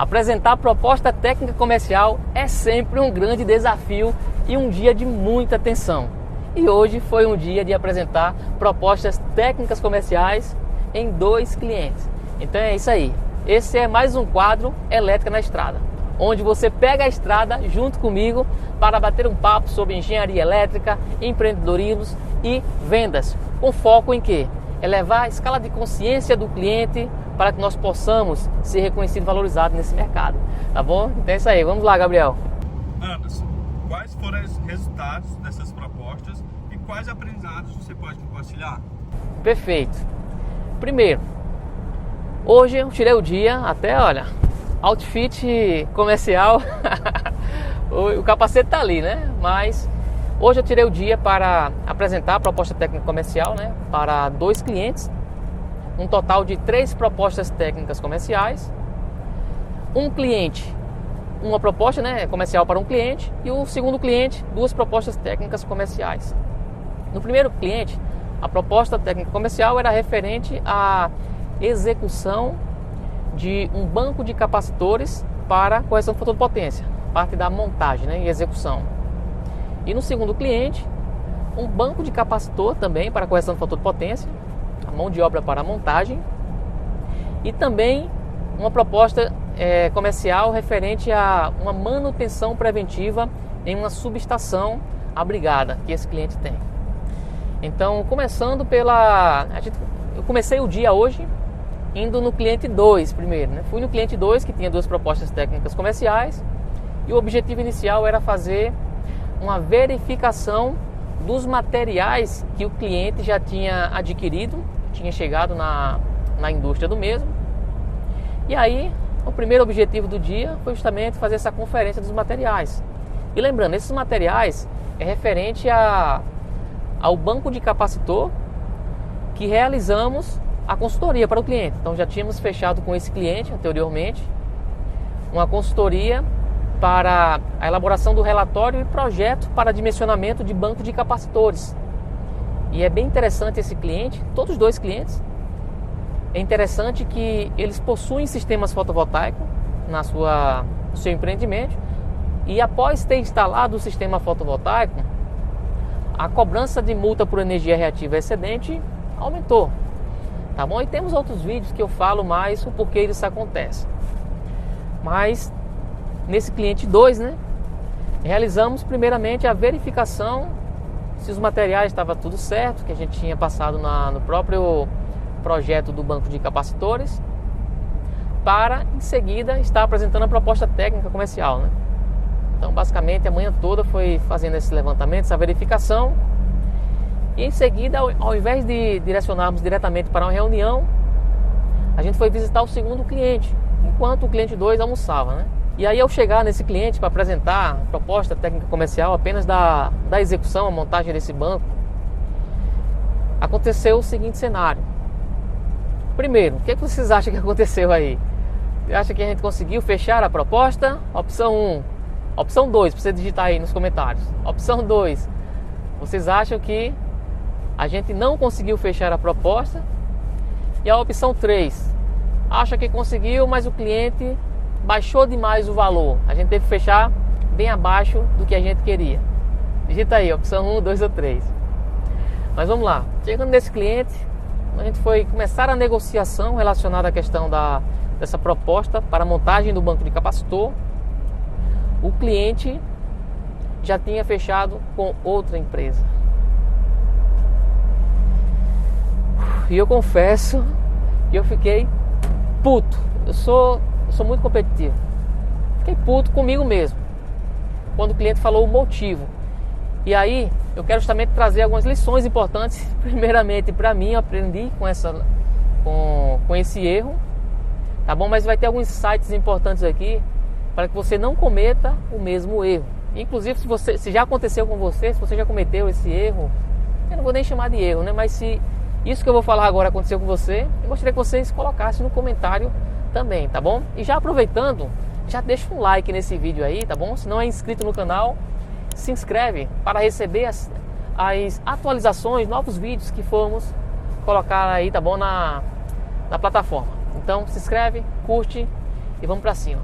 Apresentar proposta técnica comercial é sempre um grande desafio e um dia de muita tensão. E hoje foi um dia de apresentar propostas técnicas comerciais em 2 clientes. Então é isso aí. Esse é mais um quadro Elétrica na Estrada, onde você pega a estrada junto comigo para bater um papo sobre engenharia elétrica, empreendedorismo e vendas, com foco em quê? Elevar a escala de consciência do cliente para que nós possamos ser reconhecidos e valorizados nesse mercado, tá bom? Então é isso aí, vamos lá, Gabriel. Anderson, quais foram os resultados dessas propostas e quais aprendizados você pode compartilhar? Perfeito. Primeiro, hoje eu tirei o dia até, olha, outfit comercial, o capacete tá ali, né? Mas hoje eu tirei o dia para apresentar a proposta técnica comercial, né? Para 2 clientes, um total de 3 propostas técnicas comerciais. Um cliente, uma proposta, né, comercial para um cliente, e o segundo cliente, 2 propostas técnicas comerciais. No primeiro cliente, a proposta técnica comercial era referente à execução de um banco de capacitores para correção de fator de potência, parte da montagem, né, e execução. E no segundo cliente, um banco de capacitor também para correção de fator de potência, a mão de obra para a montagem, e também uma proposta comercial referente a uma manutenção preventiva em uma subestação abrigada que esse cliente tem. Então, começando eu comecei o dia hoje indo no cliente 2 primeiro, né? Fui no cliente 2 que tinha 2 propostas técnicas comerciais e o objetivo inicial era fazer uma verificação dos materiais que o cliente já tinha adquirido, tinha chegado na indústria do mesmo. E aí, o primeiro objetivo do dia foi justamente fazer essa conferência dos materiais. E lembrando, esses materiais é referente ao banco de capacitor que realizamos a consultoria para o cliente. Então já tínhamos fechado com esse cliente anteriormente uma consultoria para a elaboração do relatório e projeto para dimensionamento de banco de capacitores. E é bem interessante esse cliente, todos os 2 clientes. É interessante que eles possuem sistemas fotovoltaicos no seu empreendimento e após ter instalado o sistema fotovoltaico, a cobrança de multa por energia reativa excedente aumentou, tá bom? E temos outros vídeos que eu falo mais o porquê isso acontece. Mas nesse cliente 2, né, realizamos primeiramente a verificação se os materiais estavam tudo certo, que a gente tinha passado no próprio projeto do banco de capacitores, para em seguida estar apresentando a proposta técnica comercial, né? Então basicamente a manhã toda foi fazendo esse levantamento, essa verificação, e em seguida, ao invés de direcionarmos diretamente para uma reunião, a gente foi visitar o segundo cliente, enquanto o cliente 2 almoçava, né? E aí ao chegar nesse cliente para apresentar a proposta técnica comercial apenas da execução, a montagem desse banco, aconteceu o seguinte cenário. Primeiro, o que vocês acham que aconteceu aí? Você acha que a gente conseguiu fechar a proposta? Opção 1. Opção 2, para você digitar aí nos comentários. Opção 2, vocês acham que a gente não conseguiu fechar a proposta? E a opção 3, acha que conseguiu, mas o cliente baixou demais o valor. A gente teve que fechar bem abaixo do que a gente queria. Digita aí, opção 1, 2 ou 3. Mas vamos lá. Chegando nesse cliente, a gente foi começar a negociação relacionada à questão dessa proposta para a montagem do banco de capacitor. O cliente já tinha fechado com outra empresa. E eu confesso que eu fiquei puto. Eu sou muito competitivo. Fiquei puto comigo mesmo quando o cliente falou o motivo. E aí eu quero justamente trazer algumas lições importantes. Primeiramente, para mim, eu aprendi com esse erro, tá bom? Mas vai ter alguns insights importantes aqui para que você não cometa o mesmo erro. Inclusive, se já aconteceu com você, se você já cometeu esse erro, eu não vou nem chamar de erro, né? Mas se isso que eu vou falar agora aconteceu com você, eu gostaria que vocês colocassem no comentário também, tá bom? E já aproveitando, já deixa um like nesse vídeo aí, tá bom? Se não é inscrito no canal, se inscreve para receber as atualizações, novos vídeos que formos colocar aí, tá bom? Na plataforma. Então se inscreve, curte e vamos para cima.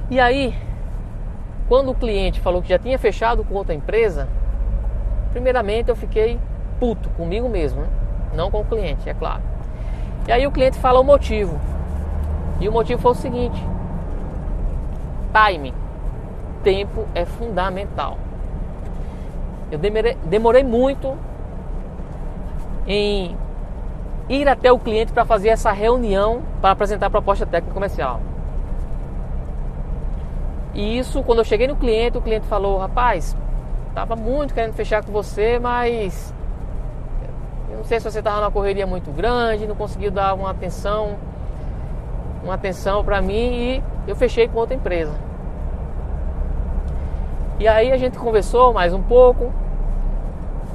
E aí, quando o cliente falou que já tinha fechado com outra empresa, primeiramente eu fiquei puto comigo mesmo, né? Não com o cliente, é claro. E aí o cliente fala o motivo. E o motivo foi o seguinte: timing. Tempo é fundamental. Eu demorei muito em ir até o cliente para fazer essa reunião para apresentar a proposta técnica comercial. E isso, quando eu cheguei no cliente, o cliente falou: rapaz, estava muito querendo fechar com você, mas eu não sei se você estava numa correria muito grande, não conseguiu dar uma atenção para mim, e eu fechei com outra empresa. E aí a gente conversou mais um pouco,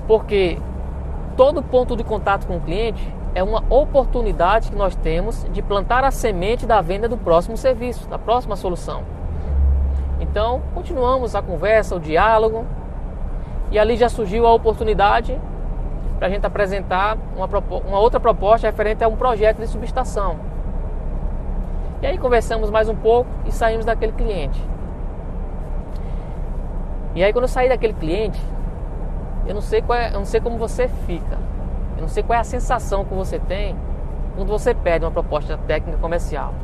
porque todo ponto de contato com o cliente é uma oportunidade que nós temos de plantar a semente da venda do próximo serviço, da próxima solução. Então, continuamos a conversa, o diálogo, e ali já surgiu a oportunidade para a gente apresentar uma outra proposta referente a um projeto de subestação. E aí conversamos mais um pouco e saímos daquele cliente. E aí quando eu saí daquele cliente, eu não sei como você fica, eu não sei qual é a sensação que você tem quando você pede uma proposta técnica comercial.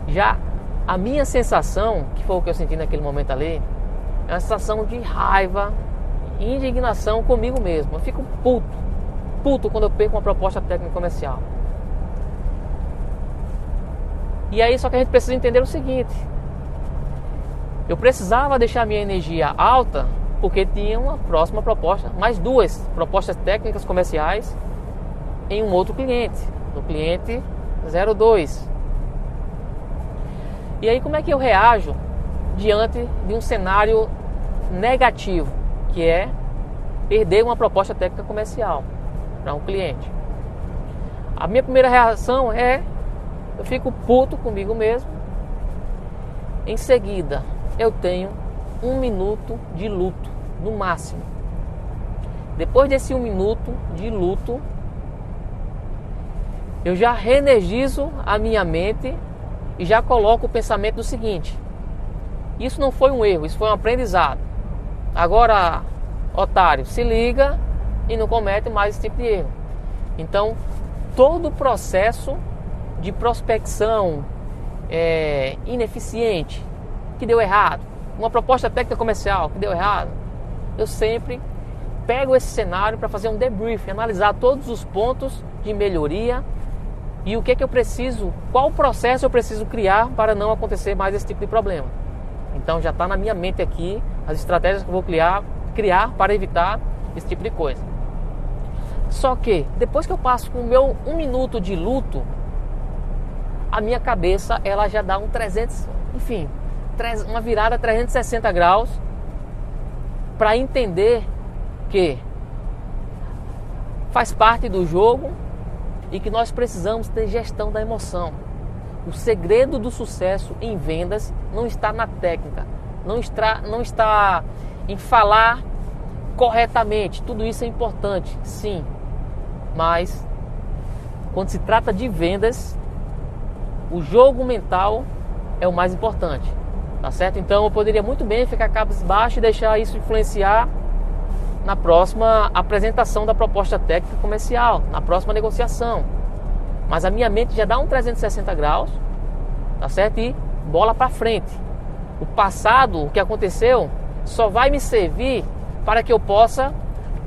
Já a minha sensação, que foi o que eu senti naquele momento ali, é uma sensação de raiva e indignação comigo mesmo. Eu fico puto quando eu perco uma proposta técnica comercial. E aí só que a gente precisa entender o seguinte: eu precisava deixar minha energia alta porque tinha uma próxima proposta, mais 2 propostas técnicas comerciais em um outro cliente, no cliente 02. E aí como é que eu reajo diante de um cenário negativo, que é perder uma proposta técnica comercial para um cliente? A minha primeira reação é: eu fico puto comigo mesmo. Em seguida, eu tenho 1 minuto de luto, no máximo. Depois desse 1 minuto de luto, eu já reenergizo a minha mente e já coloco o pensamento do seguinte: isso não foi um erro, isso foi um aprendizado. Agora, otário, se liga e não comete mais esse tipo de erro. Então, todo o processo de prospecção ineficiente, que deu errado, uma proposta técnica comercial que deu errado, eu sempre pego esse cenário para fazer um debrief, analisar todos os pontos de melhoria e o que é que eu preciso, qual processo eu preciso criar para não acontecer mais esse tipo de problema. Então já está na minha mente aqui as estratégias que eu vou criar para evitar esse tipo de coisa. Só que depois que eu passo com o meu 1 minuto de luto, a minha cabeça ela já dá uma virada 360 graus para entender que faz parte do jogo e que nós precisamos ter gestão da emoção. O segredo do sucesso em vendas não está na técnica, não está em falar corretamente. Tudo isso é importante, sim, mas quando se trata de vendas, o jogo mental é o mais importante, tá certo? Então eu poderia muito bem ficar cabisbaixo e deixar isso influenciar na próxima apresentação da proposta técnica comercial, na próxima negociação. Mas a minha mente já dá um 360 graus, tá certo? E bola para frente. O passado, o que aconteceu, só vai me servir para que eu possa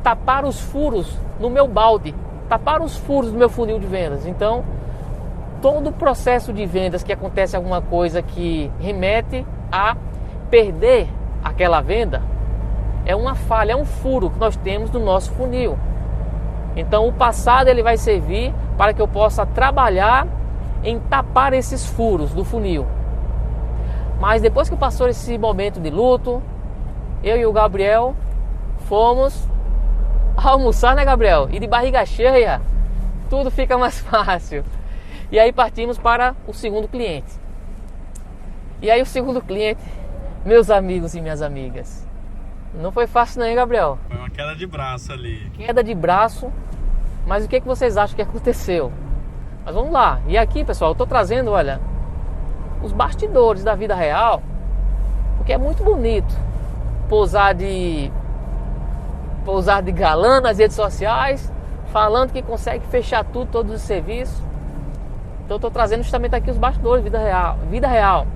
tapar os furos no meu balde, tapar os furos do meu funil de vendas. Então, todo o processo de vendas que acontece alguma coisa que remete a perder aquela venda é uma falha, é um furo que nós temos no nosso funil. Então o passado ele vai servir para que eu possa trabalhar em tapar esses furos do funil. Mas depois que passou esse momento de luto, eu e o Gabriel fomos almoçar, né, Gabriel? E de barriga cheia tudo fica mais fácil. E aí partimos para o segundo cliente. E aí o segundo cliente, meus amigos e minhas amigas, não foi fácil não, hein, Gabriel? Foi uma queda de braço ali. Queda de braço, mas o que vocês acham que aconteceu? Mas vamos lá. E aqui, pessoal, eu estou trazendo, olha, os bastidores da vida real, porque é muito bonito pousar de galã nas redes sociais, falando que consegue fechar tudo, todos os serviços. Então eu estou trazendo justamente aqui os bastidores, vida real.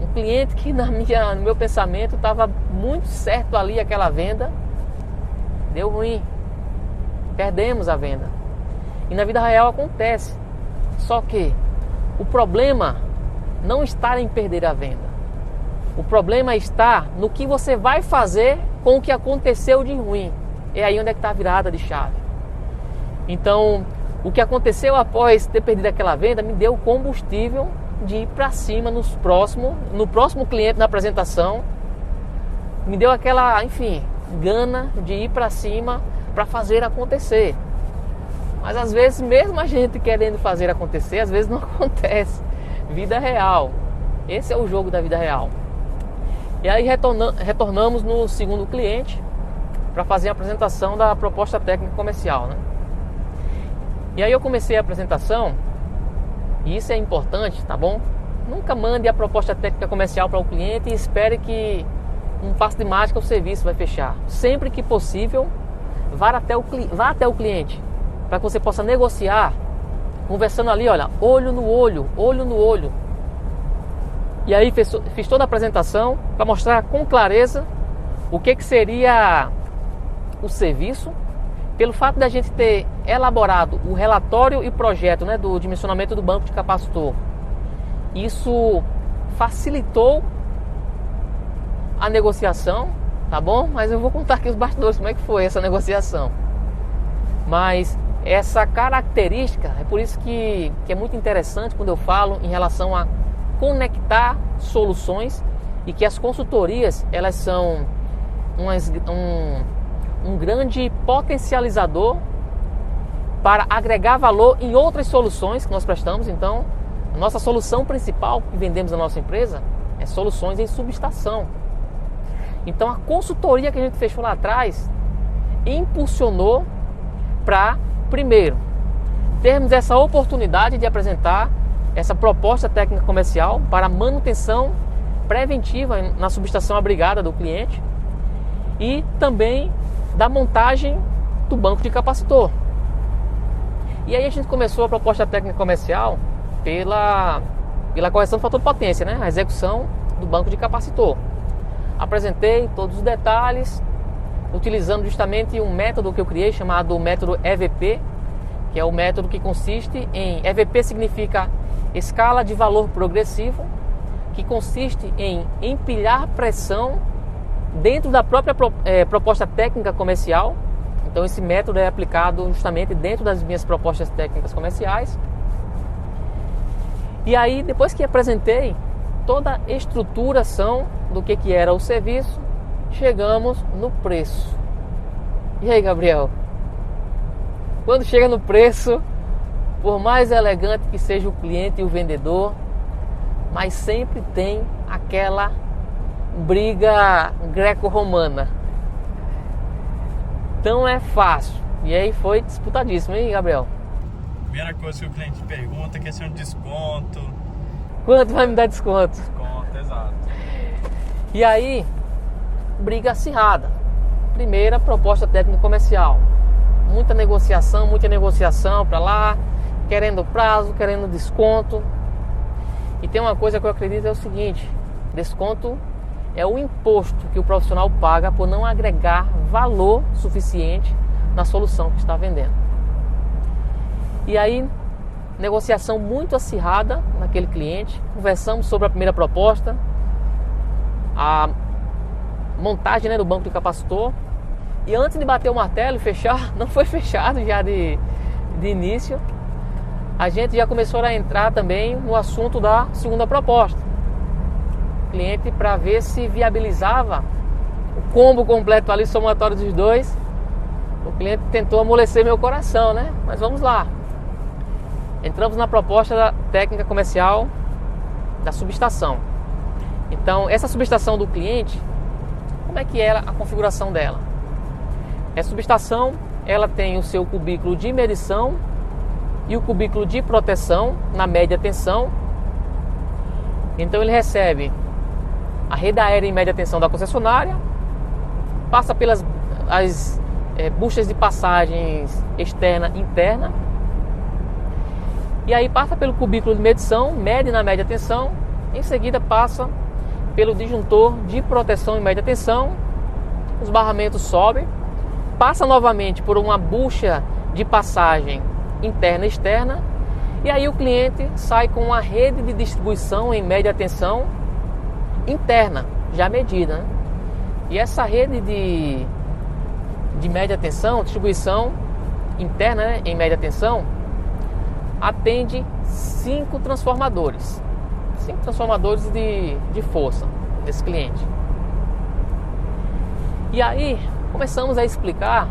Um cliente que no meu pensamento estava muito certo ali aquela venda, deu ruim, perdemos a venda. E na vida real acontece. Só que o problema não está em perder a venda. O problema está no que você vai fazer com o que aconteceu de ruim. É aí onde é que está a virada de chave. Então, o que aconteceu após ter perdido aquela venda me deu combustível de ir para cima no próximo cliente na apresentação. Me deu aquela, enfim, gana de ir para cima para fazer acontecer. Mas às vezes, mesmo a gente querendo fazer acontecer, às vezes não acontece. Vida real. Esse é o jogo da vida real. E aí retornamos no segundo cliente para fazer a apresentação da proposta técnica comercial, né? E aí eu comecei a apresentação, e isso é importante, tá bom? Nunca mande a proposta técnica comercial para o cliente e espere que um passo de mágica o serviço vai fechar. Sempre que possível, vá até o cliente, para que você possa negociar, conversando ali, olha, olho no olho. E aí fiz toda a apresentação para mostrar com clareza o que seria o serviço, pelo fato da gente ter elaborado o relatório e projeto, né, do dimensionamento do banco de capacitor. Isso facilitou a negociação, tá bom? Mas eu vou contar aqui os bastidores, como é que foi essa negociação. Mas essa característica, é por isso que é muito interessante quando eu falo em relação a conectar soluções, e que as consultorias, elas são um grande potencializador para agregar valor em outras soluções que nós prestamos. Então, a nossa solução principal que vendemos na nossa empresa é soluções em subestação. Então, a consultoria que a gente fechou lá atrás impulsionou para, primeiro, termos essa oportunidade de apresentar essa proposta técnica comercial para manutenção preventiva na subestação abrigada do cliente, e também da montagem do banco de capacitor. E aí a gente começou a proposta técnica comercial pela correção do fator de potência, né? A execução do banco de capacitor. Apresentei todos os detalhes, utilizando justamente um método que eu criei chamado método EVP, que é o método que consiste em... EVP significa escala de valor progressivo, que consiste em empilhar pressão dentro da própria proposta técnica comercial. Então esse método é aplicado justamente dentro das minhas propostas técnicas comerciais. E aí, depois que apresentei toda a estruturação do que era o serviço, chegamos no preço. E aí, Gabriel? Quando chega no preço, por mais elegante que seja o cliente e o vendedor, mas sempre tem aquela briga greco-romana. Então é fácil. E aí foi disputadíssimo, hein, Gabriel? Primeira coisa que o cliente pergunta é questão de desconto. Quanto vai me dar desconto? Desconto, exato. E aí, briga acirrada. Primeira proposta técnica comercial. Muita negociação para lá, querendo prazo, querendo desconto. E tem uma coisa que eu acredito, é o seguinte: desconto é o imposto que o profissional paga por não agregar valor suficiente na solução que está vendendo. E aí, negociação muito acirrada naquele cliente. Conversamos sobre a primeira proposta, a montagem, né, do banco de capacitor. E antes de bater o martelo e fechar, não foi fechado já de início, a gente já começou a entrar também no assunto da segunda proposta. O cliente, para ver se viabilizava o combo completo ali, somatório dos dois, o cliente tentou amolecer meu coração, né? Mas vamos lá. Entramos na proposta da técnica comercial da subestação. Então, essa subestação do cliente, como é que é a configuração dela? Essa subestação, ela tem o seu cubículo de medição e o cubículo de proteção na média tensão. Então ele recebe a rede aérea em média tensão da concessionária, passa pelas buchas de passagens externa e interna, e aí passa pelo cubículo de medição, mede na média tensão, em seguida passa pelo disjuntor de proteção em média tensão, os barramentos sobem, passa novamente por uma bucha de passagem interna e externa, e aí o cliente sai com uma rede de distribuição em média tensão interna, já medida, né? E essa rede de média tensão, distribuição interna, né, em média tensão, atende 5 transformadores. 5 transformadores de força desse cliente. E aí começamos a explicar.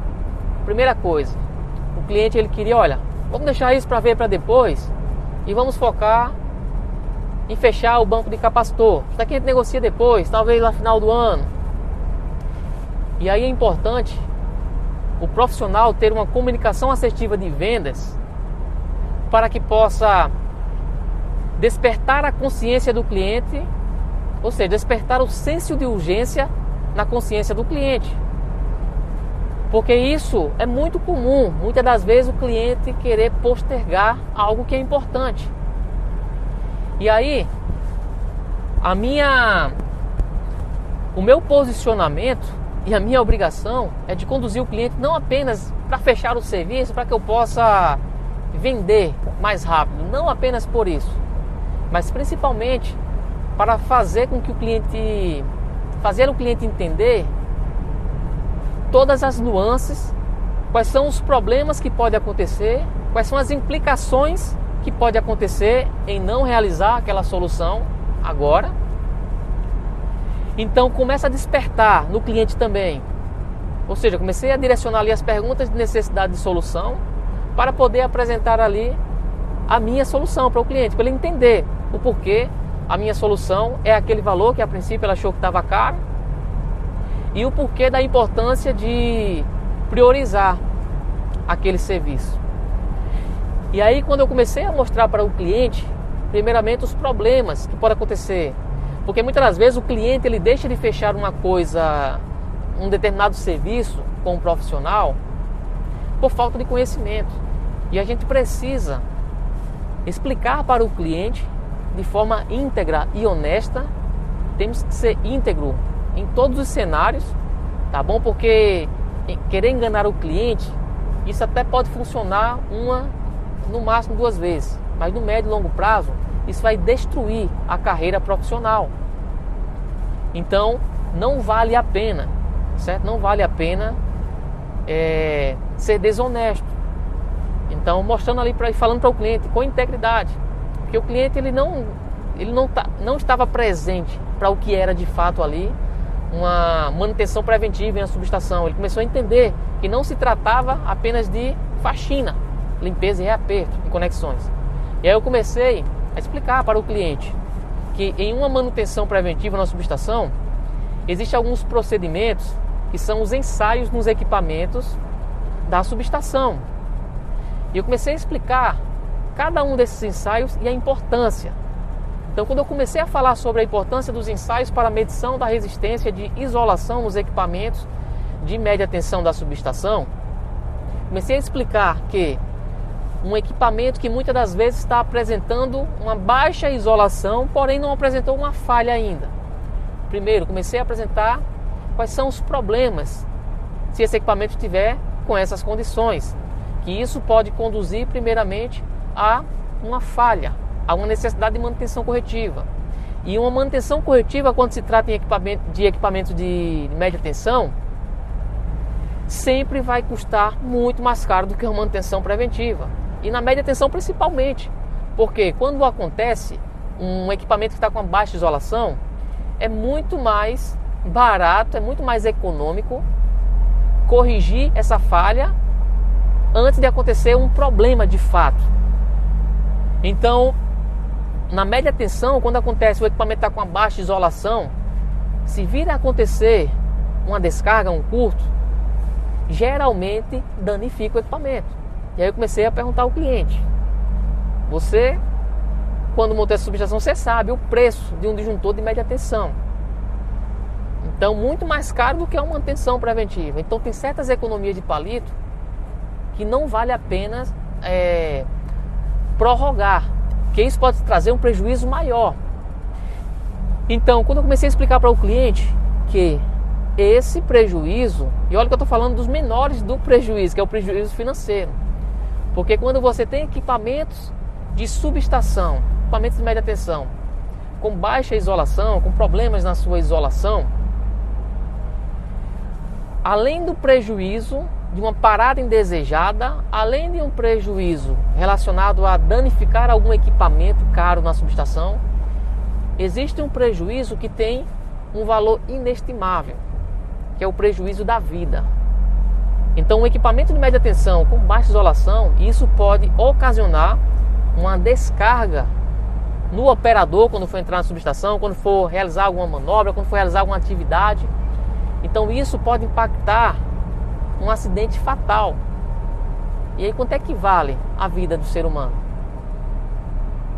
Primeira coisa, o cliente ele queria, olha, vamos deixar isso para ver para depois e vamos focar em fechar o banco de capacitor. Isso daqui a gente negocia depois, talvez lá no final do ano. E aí é importante o profissional ter uma comunicação assertiva de vendas para que possa despertar a consciência do cliente, ou seja, despertar o senso de urgência na consciência do cliente. Porque isso é muito comum, muitas das vezes o cliente querer postergar algo que é importante. E aí, o meu posicionamento e a minha obrigação é de conduzir o cliente não apenas para fechar o serviço, para que eu possa vender mais rápido, não apenas por isso, mas principalmente para fazer o cliente entender todas as nuances, quais são os problemas que podem acontecer, quais são as implicações que pode acontecer em não realizar aquela solução agora. Então começa a despertar no cliente também, ou seja, comecei a direcionar ali as perguntas de necessidade de solução para poder apresentar ali a minha solução para o cliente, para ele entender o porquê a minha solução é aquele valor que a princípio ela achou que estava caro e o porquê da importância de priorizar aquele serviço. E aí quando eu comecei a mostrar para o cliente, primeiramente os problemas que podem acontecer, porque muitas das vezes o cliente ele deixa de fechar um determinado serviço com um profissional por falta de conhecimento. E a gente precisa explicar para o cliente de forma íntegra e honesta. Temos que ser íntegro em todos os cenários, tá bom? Porque querer enganar o cliente, isso até pode funcionar no máximo 2 vezes, mas no médio e longo prazo isso vai destruir a carreira profissional. Então não vale a pena, certo? Não vale a pena ser desonesto. Então mostrando ali falando para o cliente com integridade, porque o cliente ele não estava presente para o que era de fato ali uma manutenção preventiva em uma subestação. Ele começou a entender que não se tratava apenas de faxina, limpeza e reaperto em conexões. E aí eu comecei a explicar para o cliente que em uma manutenção preventiva na subestação existem alguns procedimentos que são os ensaios nos equipamentos da subestação. E eu comecei a explicar cada um desses ensaios e a importância. Então quando eu comecei a falar sobre a importância dos ensaios para a medição da resistência de isolação nos equipamentos de média tensão da subestação, comecei a explicar que um equipamento que muitas das vezes está apresentando uma baixa isolação, porém não apresentou uma falha ainda. Primeiro, comecei a apresentar quais são os problemas se esse equipamento estiver com essas condições, que isso pode conduzir primeiramente a uma falha, a uma necessidade de manutenção corretiva. E uma manutenção corretiva, quando se trata de equipamento de média tensão, sempre vai custar muito mais caro do que uma manutenção preventiva. E na média tensão principalmente, porque quando acontece um equipamento que está com uma baixa isolação, é muito mais barato, é muito mais econômico corrigir essa falha antes de acontecer um problema de fato. Então, na média tensão, quando acontece o equipamento está com uma baixa isolação, se vir a acontecer uma descarga, um curto, geralmente danifica o equipamento. E aí eu comecei a perguntar ao cliente, Você, quando montou essa subestação, você sabe o preço de um disjuntor de média tensão. Então, muito mais caro do que uma manutenção preventiva. Então, tem certas economias de palito que não vale a pena prorrogar, porque isso pode trazer um prejuízo maior. Então, quando eu comecei a explicar para o cliente que esse prejuízo, e olha que eu estou falando dos menores do prejuízo, que é o prejuízo financeiro, porque quando você tem equipamentos de subestação, equipamentos de média tensão, com baixa isolação, com problemas na sua isolação, além do prejuízo de uma parada indesejada, além de um prejuízo relacionado a danificar algum equipamento caro na subestação, existe um prejuízo que tem um valor inestimável, que é o prejuízo da vida. Então, um equipamento de média tensão com baixa isolação, isso pode ocasionar uma descarga no operador quando for entrar na subestação, quando for realizar alguma manobra, quando for realizar alguma atividade. Então, isso pode impactar um acidente fatal. E aí, quanto é que vale a vida do ser humano?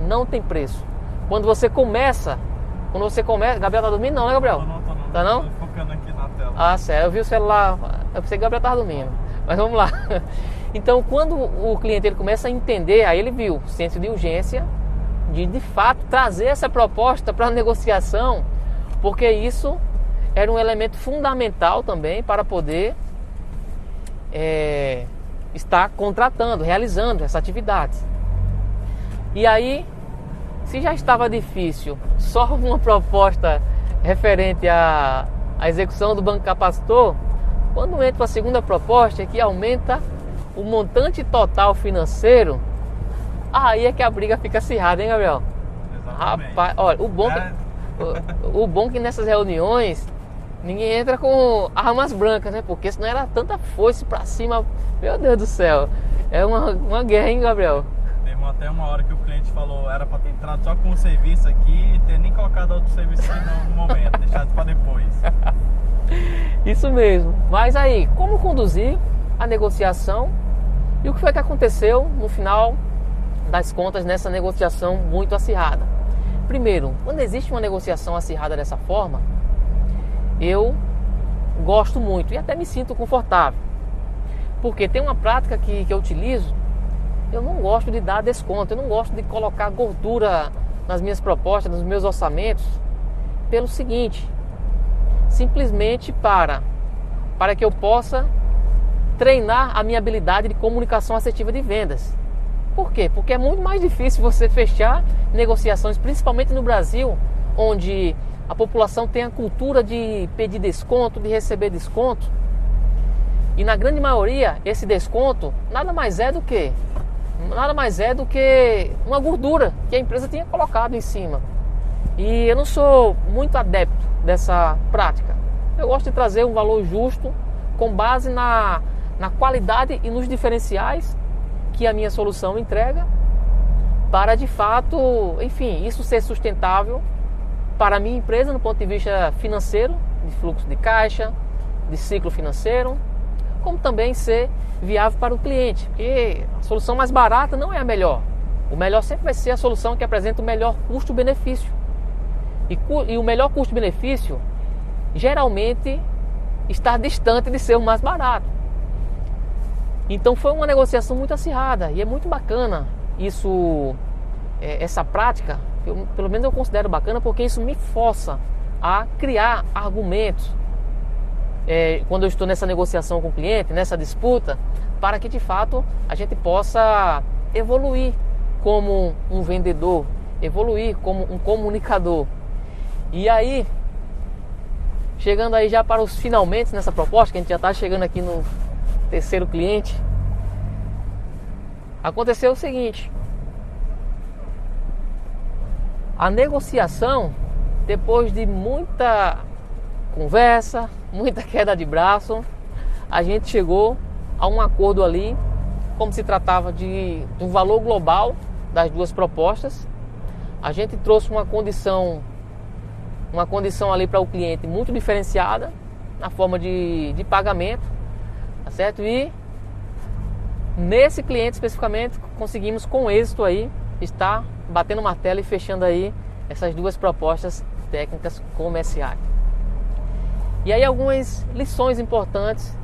Não tem preço. Quando você começa... Gabriel tá dormindo? Não, né, Gabriel? Não. Tá não? Tô focando aqui na tela. Ah, sério, eu vi o celular, eu pensei que o Gabriel tava dormindo. Mas vamos lá. Então, quando o cliente ele começa a entender, aí ele viu senso de urgência de fato trazer essa proposta para a negociação, porque isso era um elemento fundamental também para poder estar contratando, realizando essa atividade. E aí, se já estava difícil, só uma proposta referente à execução do banco capacitor, quando entra a segunda proposta, que aumenta o montante total financeiro, aí é que a briga fica acirrada, hein, Gabriel? Exatamente. Rapaz, olha, o bom que nessas reuniões ninguém entra com armas brancas, né? Porque senão era tanta foice pra cima, meu Deus do céu, é uma guerra, hein, Gabriel? Teve até uma hora que o cliente falou, era pra ter entrado só com o serviço aqui e ter nem colocado outro serviço aqui no momento, deixado pra depois. Isso mesmo. Mas aí, como conduzir a negociação e o que foi que aconteceu no final das contas nessa negociação muito acirrada? Primeiro, quando existe uma negociação acirrada dessa forma, eu gosto muito e até me sinto confortável, porque tem uma prática que eu utilizo. Eu não gosto de dar desconto, eu não gosto de colocar gordura nas minhas propostas, nos meus orçamentos, pelo seguinte, simplesmente para que eu possa treinar a minha habilidade de comunicação assertiva de vendas. Por quê? Porque é muito mais difícil você fechar negociações, principalmente no Brasil, onde a população tem a cultura de pedir desconto, de receber desconto. E na grande maioria, esse desconto nada mais é do que uma gordura que a empresa tinha colocado em cima. E eu não sou muito adepto dessa prática. Eu gosto de trazer um valor justo com base na qualidade e nos diferenciais que a minha solução entrega, para de fato, enfim, isso ser sustentável para a minha empresa no ponto de vista financeiro, de fluxo de caixa, de ciclo financeiro, como também ser viável para o cliente, porque a solução mais barata não é a melhor. O melhor sempre vai ser a solução que apresenta o melhor custo-benefício. E o melhor custo-benefício geralmente está distante de ser o mais barato. Então foi uma negociação muito acirrada e é muito bacana isso, essa prática, pelo menos eu considero bacana, porque isso me força a criar argumentos quando eu estou nessa negociação com o cliente, nessa disputa, para que de fato a gente possa evoluir como um vendedor, evoluir como um comunicador. E aí, chegando aí já para os finalmente nessa proposta, que a gente já está chegando aqui no terceiro cliente, aconteceu o seguinte: a negociação, depois de muita conversa, muita queda de braço, a gente chegou a um acordo ali, como se tratava de um valor global das duas propostas. A gente trouxe uma condição ali para o cliente muito diferenciada na forma de pagamento, tá certo? E nesse cliente especificamente conseguimos com êxito aí está batendo martelo e fechando aí essas duas propostas técnicas comerciais. E aí algumas lições importantes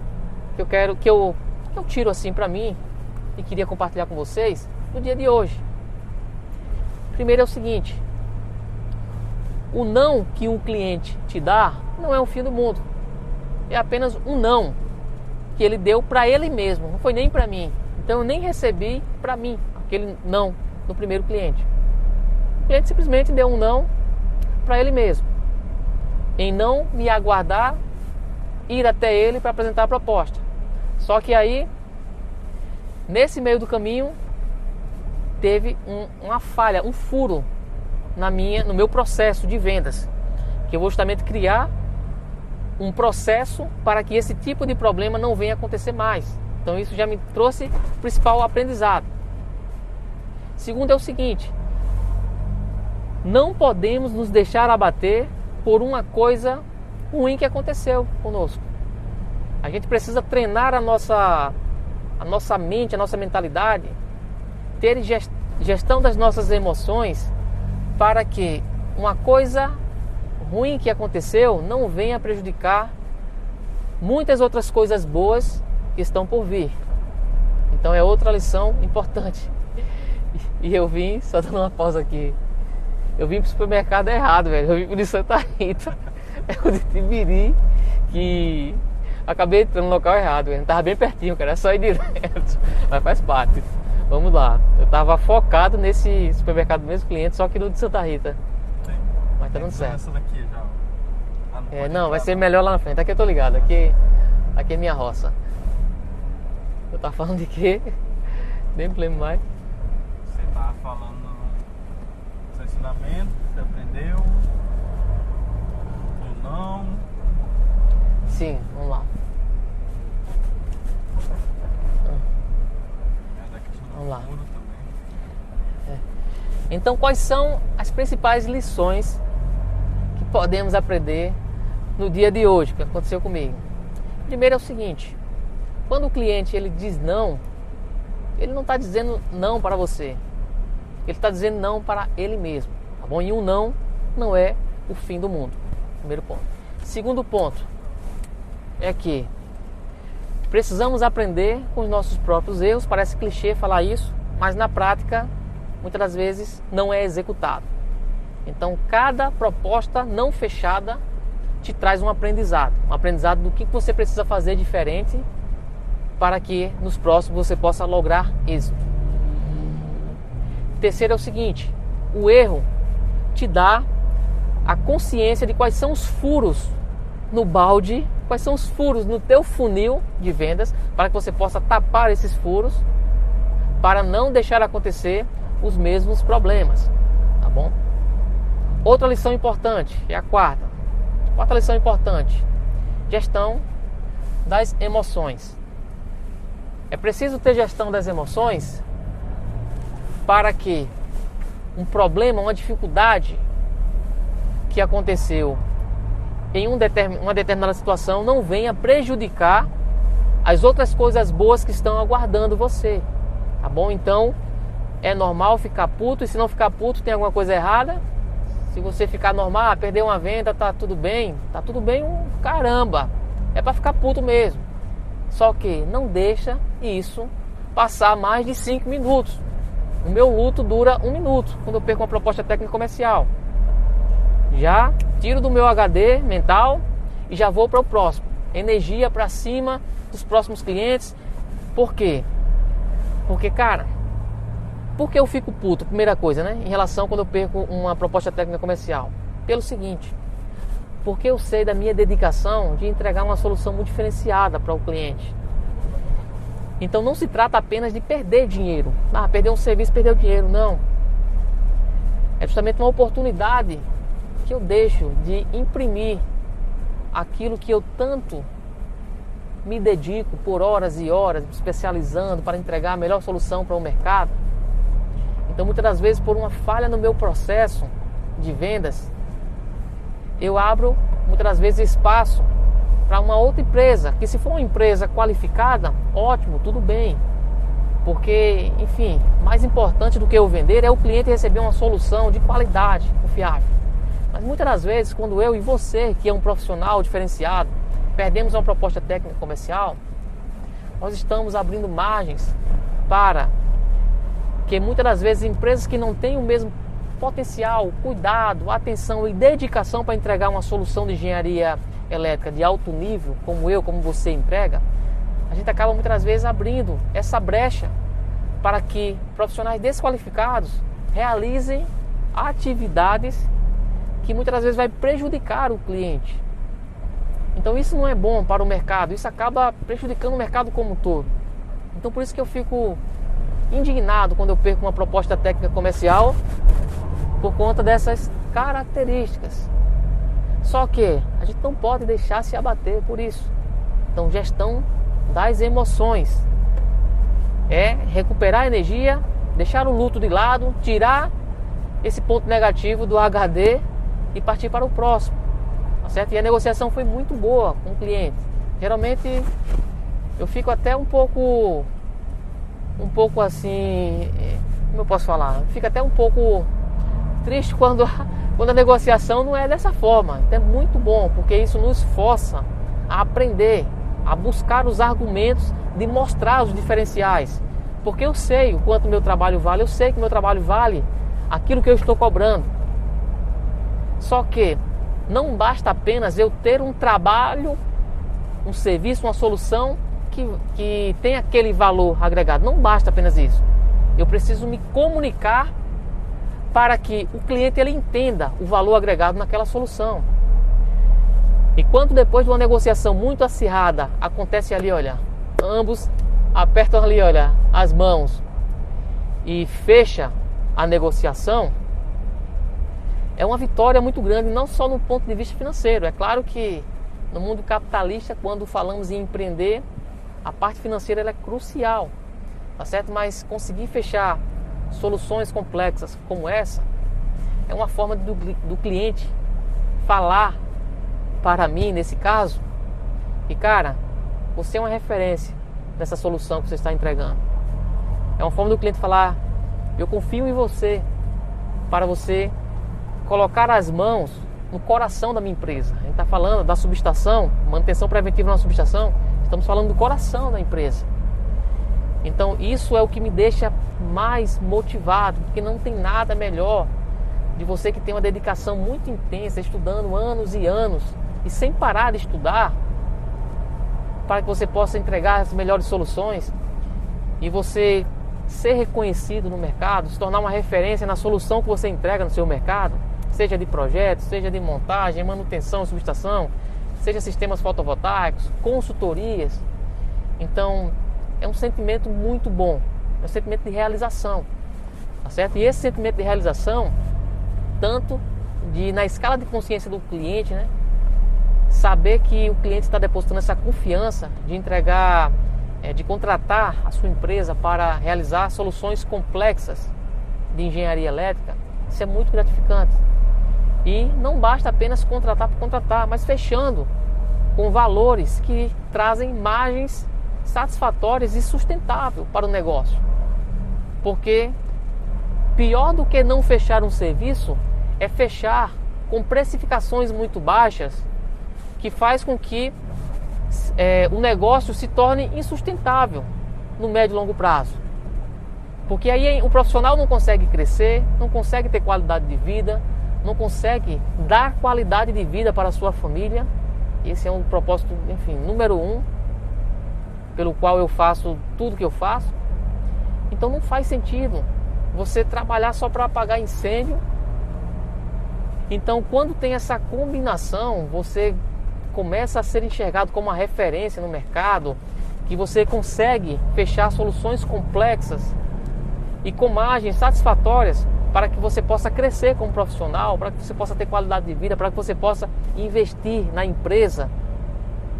que eu tiro assim para mim e queria compartilhar com vocês no dia de hoje. Primeiro é o seguinte: o não que um cliente te dá não é um fim do mundo. É apenas um não que ele deu para ele mesmo, não foi nem para mim. Então eu nem recebi para mim aquele não do primeiro cliente. O cliente simplesmente deu um não para ele mesmo, em não me aguardar ir até ele para apresentar a proposta. Só que aí, nesse meio do caminho, teve uma falha, um furo no meu processo de vendas, que eu vou justamente criar um processo para que esse tipo de problema não venha acontecer mais. Então isso já me trouxe o principal aprendizado. Segundo é o seguinte: não podemos nos deixar abater por uma coisa ruim que aconteceu conosco. A gente precisa treinar a nossa mente, a nossa mentalidade, ter gestão das nossas emoções, para que uma coisa ruim que aconteceu não venha prejudicar muitas outras coisas boas que estão por vir. Então é outra lição importante. E eu vim, só dando uma pausa aqui, eu vim pro supermercado errado, velho. Eu vim pro de Santa Rita, é o de Tibiri, que acabei entrando no local errado, velho. Tava bem pertinho, cara, é só ir direto, mas faz parte. Vamos lá, eu tava focado nesse supermercado do mesmo cliente, só que no de Santa Rita. Sim. Mas tá dando certo. Essa daqui já. Não, vai ser melhor lá na frente. Aqui eu tô ligado, aqui é minha roça. Eu tava falando de quê? Nem me lembro mais. Você tava falando do seu ensinamento, você aprendeu, do não. Sim, vamos lá. Vamos lá. Então, quais são as principais lições que podemos aprender no dia de hoje, que aconteceu comigo? Primeiro é o seguinte: quando o cliente ele diz não, ele não está dizendo não para você, ele está dizendo não para ele mesmo, tá bom? E um não é o fim do mundo. Primeiro ponto. Segundo ponto é que precisamos aprender com os nossos próprios erros. Parece clichê falar isso, mas na prática muitas das vezes não é executado. Então cada proposta não fechada te traz um aprendizado do que você precisa fazer diferente para que nos próximos você possa lograr êxito. Terceiro é o seguinte: o erro te dá a consciência de quais são os furos no balde, quais são os furos no teu funil de vendas, para que você possa tapar esses furos, para não deixar acontecer os mesmos problemas, tá bom? Outra lição importante, é a quarta lição importante: gestão das emoções. É preciso ter gestão das emoções para que um problema, uma dificuldade que aconteceu em uma determinada situação não venha prejudicar as outras coisas boas que estão aguardando você, tá bom? Então é normal ficar puto, e se não ficar puto tem alguma coisa errada. Se você ficar normal, perder uma venda, tá tudo bem caramba, é para ficar puto mesmo. Só que não deixa isso passar mais de 5 minutos. O meu luto dura 1 minuto quando eu perco uma proposta técnica comercial. Já tiro do meu HD mental e já vou para o próximo. Energia para cima dos próximos clientes. Por quê? Porque, cara, por que eu fico puto? Primeira coisa, né? Em relação quando eu perco uma proposta técnica comercial. Pelo seguinte: porque eu sei da minha dedicação de entregar uma solução muito diferenciada para o cliente. Então não se trata apenas de perder dinheiro. Perder um serviço, perder o dinheiro, não. É justamente uma oportunidade que eu deixo de imprimir aquilo que eu tanto me dedico por horas e horas, me especializando para entregar a melhor solução para o mercado. Então muitas das vezes, por uma falha no meu processo de vendas, eu abro muitas das vezes espaço para uma outra empresa, que se for uma empresa qualificada, ótimo, tudo bem. Porque, enfim, mais importante do que eu vender é o cliente receber uma solução de qualidade, confiável. Mas muitas das vezes, quando eu e você, que é um profissional diferenciado, perdemos uma proposta técnica comercial, nós estamos abrindo margens para que muitas das vezes empresas que não têm o mesmo potencial, cuidado, atenção e dedicação para entregar uma solução de engenharia elétrica de alto nível, como eu, como você entrega, a gente acaba muitas das vezes abrindo essa brecha para que profissionais desqualificados realizem atividades que muitas das vezes vai prejudicar o cliente. Então isso não é bom para o mercado, isso acaba prejudicando o mercado como um todo. Então por isso que eu fico indignado quando eu perco uma proposta técnica comercial por conta dessas características. Só que a gente não pode deixar se abater por isso. Então gestão das emoções é recuperar a energia, deixar o luto de lado, tirar esse ponto negativo do HD e partir para o próximo, tá certo? E a negociação foi muito boa com o cliente. Geralmente eu fico até um pouco assim, como eu posso falar? Fico até um pouco triste quando a negociação não é dessa forma. Então é muito bom, porque isso nos força a aprender, a buscar os argumentos, de mostrar os diferenciais. Porque eu sei o quanto meu trabalho vale, eu sei que meu trabalho vale aquilo que eu estou cobrando. Só que não basta apenas eu ter um trabalho, um serviço, uma solução que tem aquele valor agregado. Não basta apenas isso. Eu preciso me comunicar para que o cliente ele entenda o valor agregado naquela solução. E quando depois de uma negociação muito acirrada acontece ali, olha, ambos apertam ali, olha, as mãos e fecha a negociação, é uma vitória muito grande, não só no ponto de vista financeiro. É claro que no mundo capitalista, quando falamos em empreender, a parte financeira ela é crucial, tá certo? Mas conseguir fechar soluções complexas como essa é uma forma do cliente falar para mim, nesse caso, e cara, você é uma referência nessa solução que você está entregando. É uma forma do cliente falar: eu confio em você, para você colocar as mãos no coração da minha empresa. A gente está falando da subestação, manutenção preventiva na subestação, estamos falando do coração da empresa. Então isso é o que me deixa mais motivado, porque não tem nada melhor de você que tem uma dedicação muito intensa, estudando anos e anos, e sem parar de estudar, para que você possa entregar as melhores soluções e você ser reconhecido no mercado, se tornar uma referência na solução que você entrega no seu mercado, seja de projetos, seja de montagem, manutenção, subestação, seja sistemas fotovoltaicos, consultorias. Então é um sentimento muito bom, é um sentimento de realização, tá certo? E esse sentimento de realização, tanto na escala de consciência do cliente, né? Saber que o cliente está depositando essa confiança de entregar, de contratar a sua empresa para realizar soluções complexas de engenharia elétrica, isso é muito gratificante. E não basta apenas contratar por contratar, mas fechando com valores que trazem margens satisfatórias e sustentáveis para o negócio. Porque pior do que não fechar um serviço é fechar com precificações muito baixas, que faz com que o negócio se torne insustentável no médio e longo prazo. Porque aí o profissional não consegue crescer, não consegue ter qualidade de vida, não consegue dar qualidade de vida para a sua família. Esse é um propósito, enfim, número 1, pelo qual eu faço tudo que eu faço. Então não faz sentido você trabalhar só para apagar incêndio. Então quando tem essa combinação, você começa a ser enxergado como uma referência no mercado, que você consegue fechar soluções complexas e com margens satisfatórias para que você possa crescer como profissional, para que você possa ter qualidade de vida, para que você possa investir na empresa,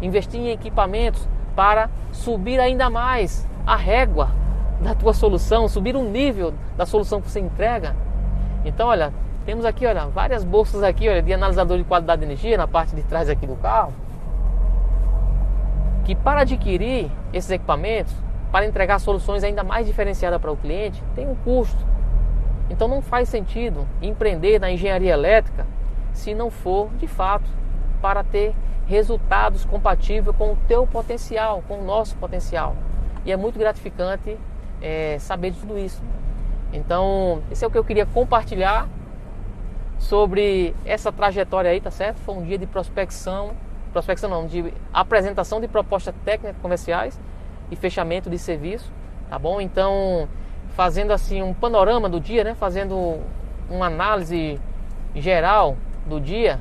investir em equipamentos para subir ainda mais a régua da tua solução, subir o nível da solução que você entrega. Então, olha, temos aqui, olha, várias bolsas aqui, olha, de analisador de qualidade de energia na parte de trás aqui do carro, que para adquirir esses equipamentos, para entregar soluções ainda mais diferenciadas para o cliente, tem um custo. Então não faz sentido empreender na engenharia elétrica se não for, de fato, para ter resultados compatíveis com o teu potencial, com o nosso potencial. E é muito gratificante saber de tudo isso. Então, esse é o que eu queria compartilhar sobre essa trajetória aí, tá certo? Foi um dia de de apresentação de propostas técnicas comerciais e fechamento de serviço, tá bom? Então, fazendo assim um panorama do dia, né? Fazendo uma análise geral do dia,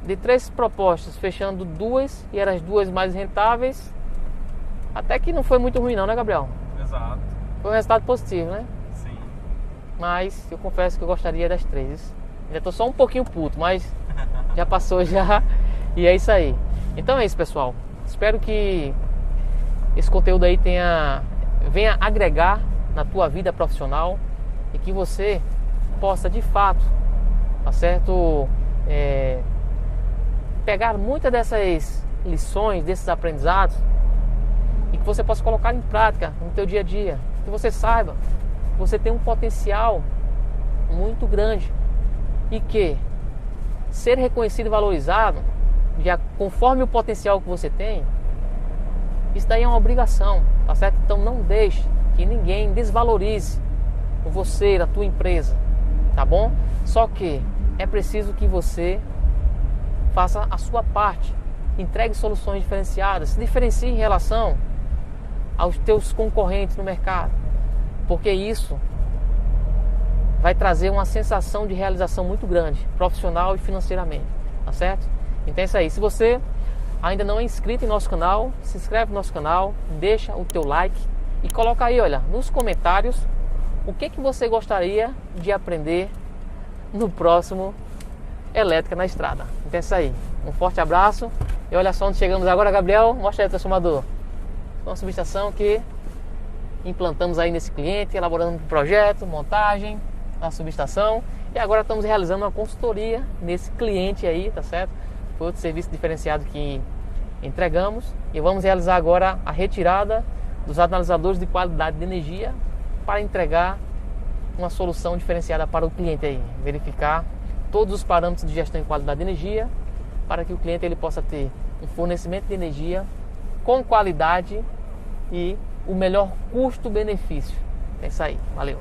de 3 propostas, fechando 2, e eram as 2 mais rentáveis. Até que não foi muito ruim não, né, Gabriel? Exato. Foi um resultado positivo, né? Sim. Mas eu confesso que eu gostaria das 3. Ainda tô só um pouquinho puto, mas já passou já. E é isso aí. Então é isso, pessoal. Espero que esse conteúdo aí venha agregar na tua vida profissional e que você possa de fato, tá certo? Pegar muitas dessas lições, desses aprendizados, e que você possa colocar em prática no teu dia a dia. Que você saiba que você tem um potencial muito grande e que ser reconhecido e valorizado conforme o potencial que você tem, isso daí é uma obrigação, tá certo? Então não deixe que ninguém desvalorize você, a tua empresa, tá bom? Só que é preciso que você faça a sua parte, entregue soluções diferenciadas, se diferencie em relação aos teus concorrentes no mercado, porque isso vai trazer uma sensação de realização muito grande, profissional e financeiramente, tá certo? Então é isso aí. Se você ainda não é inscrito em nosso canal, se inscreve no nosso canal, deixa o teu like e coloca aí, olha, nos comentários o que você gostaria de aprender no próximo Elétrica na Estrada. Então é isso aí. Um forte abraço. E olha só onde chegamos agora, Gabriel. Mostra aí o transformador. Uma subestação que implantamos aí nesse cliente, elaborando um projeto, montagem na subestação. E agora estamos realizando uma consultoria nesse cliente aí, tá certo? Foi outro serviço diferenciado que entregamos. E vamos realizar agora a retirada dos analisadores de qualidade de energia para entregar uma solução diferenciada para o cliente aí. Verificar todos os parâmetros de gestão e qualidade de energia para que o cliente ele possa ter um fornecimento de energia com qualidade e o melhor custo-benefício. É isso aí. Valeu!